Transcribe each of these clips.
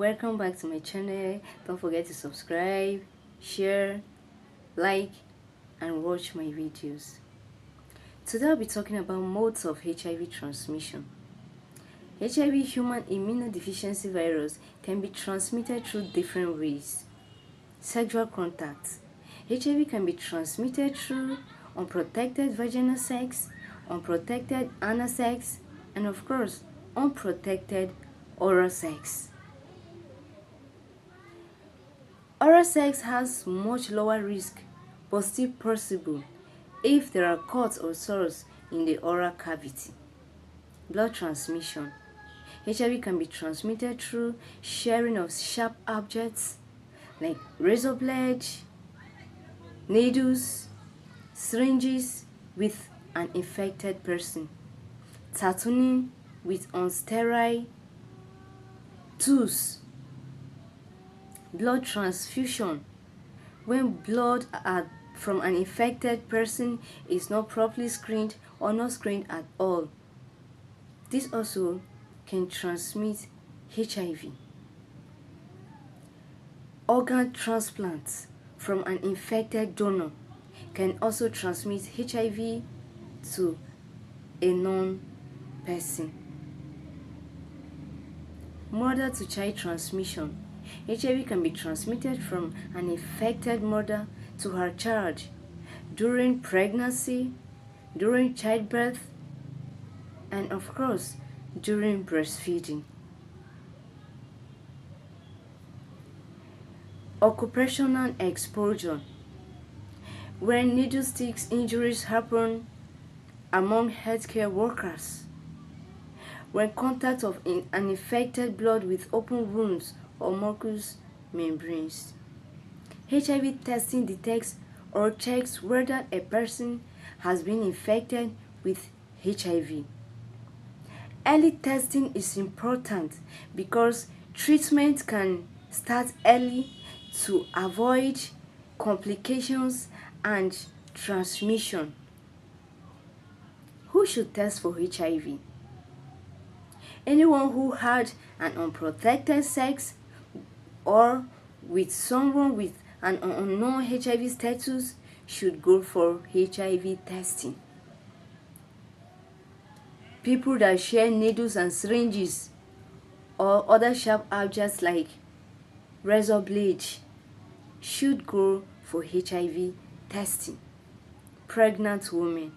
Welcome back to my channel. Don't forget to subscribe, share, like, and watch my videos. Today I'll be talking about modes of HIV transmission. HIV, human immunodeficiency virus, can be transmitted through different ways. Sexual contact. HIV can be transmitted through unprotected vaginal sex, unprotected anal sex, and of course, unprotected oral sex. Oral sex has much lower risk, but still possible if there are cuts or sores in the oral cavity. Blood transmission. HIV can be transmitted through sharing of sharp objects like razor blades, needles, syringes with an infected person, tattooing with unsterile tools. Blood transfusion. When blood from an infected person is not properly screened or not screened at all, this also can transmit HIV. Organ transplants from an infected donor can also transmit HIV to a non-person. Mother to child transmission. HIV can be transmitted from an infected mother to her child during pregnancy, during childbirth, and of course, during breastfeeding. Occupational exposure. When needle sticks injuries happen among healthcare workers, when contact of an infected blood with open wounds or mucous membranes. HIV testing detects or checks whether a person has been infected with HIV. Early testing is important because treatment can start early to avoid complications and transmission. Who should test for HIV? Anyone who had an unprotected sex or with someone with an unknown HIV status should go for HIV testing. People that share needles and syringes or other sharp objects like razor blades should go for HIV testing. Pregnant women.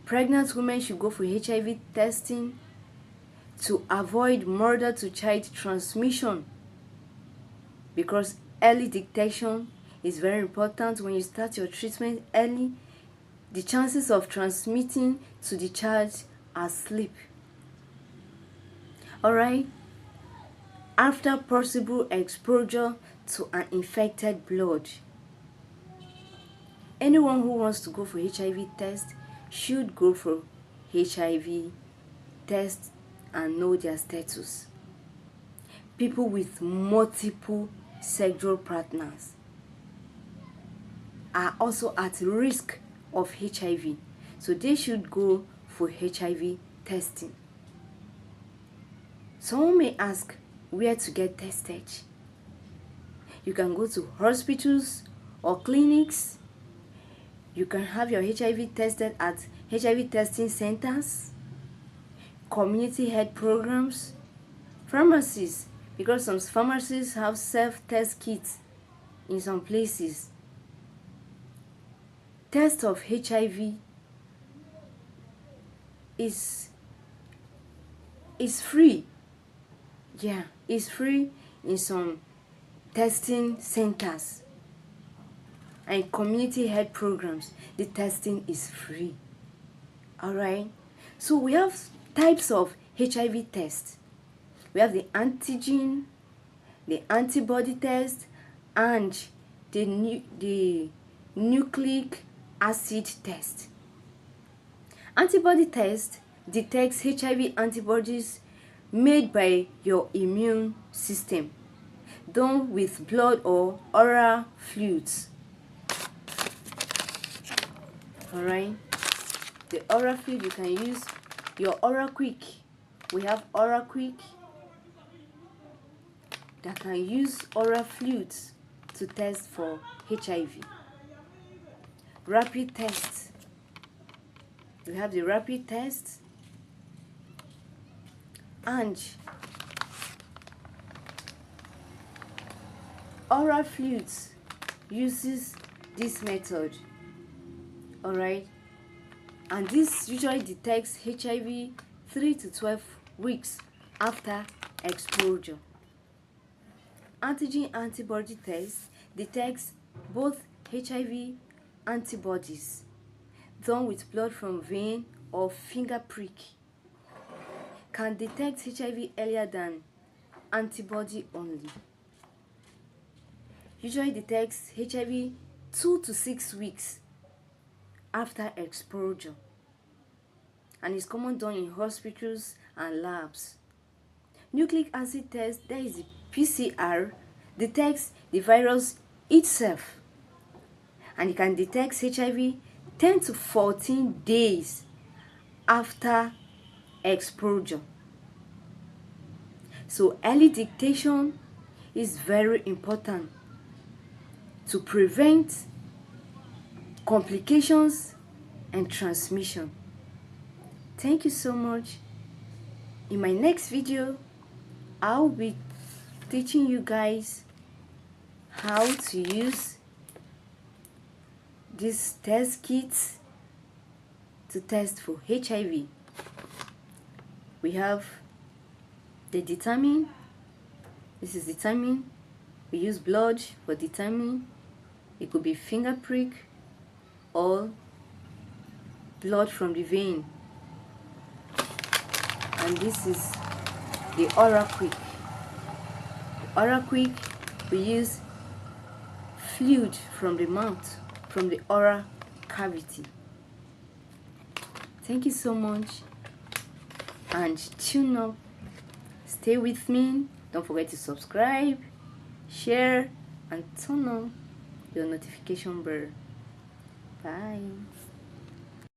Pregnant women should go for HIV testing to avoid mother to child transmission, because early detection is very important. When you start your treatment early, the chances of transmitting to the child are slim. Alright, after possible exposure to an infected blood, anyone who wants to go for HIV test should go for HIV test and know their status. People with multiple sexual partners are also at risk of HIV, so they should go for HIV testing. Someone may ask where to get tested. You can go to hospitals or clinics. You can have your HIV tested at HIV testing centers, community health programs, pharmacies, because some pharmacies have self-test kits in some places. Test of HIV is free. Yeah, it's free in some testing centers and community health programs. The testing is free. Alright, so we have types of HIV tests. We have the antigen, the antibody test, and the nucleic acid test. Antibody test detects HIV antibodies made by your immune system, done with blood or oral fluids. Alright, the oral fluid, you can use your oral quick. We have oral quick that can use oral fluids to test for HIV. Rapid test. We have the rapid test, and oral fluids uses this method. Alright, and this usually detects HIV 3 to 12 weeks after exposure. Antigen antibody test detects both HIV antibodies done with blood from vein or finger prick. Can detect HIV earlier than antibody only. Usually detects HIV 2 to 6 weeks after exposure, and is common done in hospitals and labs. Nucleic acid test, that is the PCR, detects the virus itself, and it can detect HIV 10 to 14 days after exposure. So early detection is very important to prevent complications and transmission. Thank you so much. In my next video, I'll be teaching you guys how to use this test kits to test for HIV. We have the determine. This is determine. We use blood for determine. It could be finger prick or blood from the vein. And this is the oral quick. The oral quick, we use fluid from the mouth, from the oral cavity. Thank you so much, and tune up. Stay with me. Don't forget to subscribe, share, and turn on your notification bell. Bye.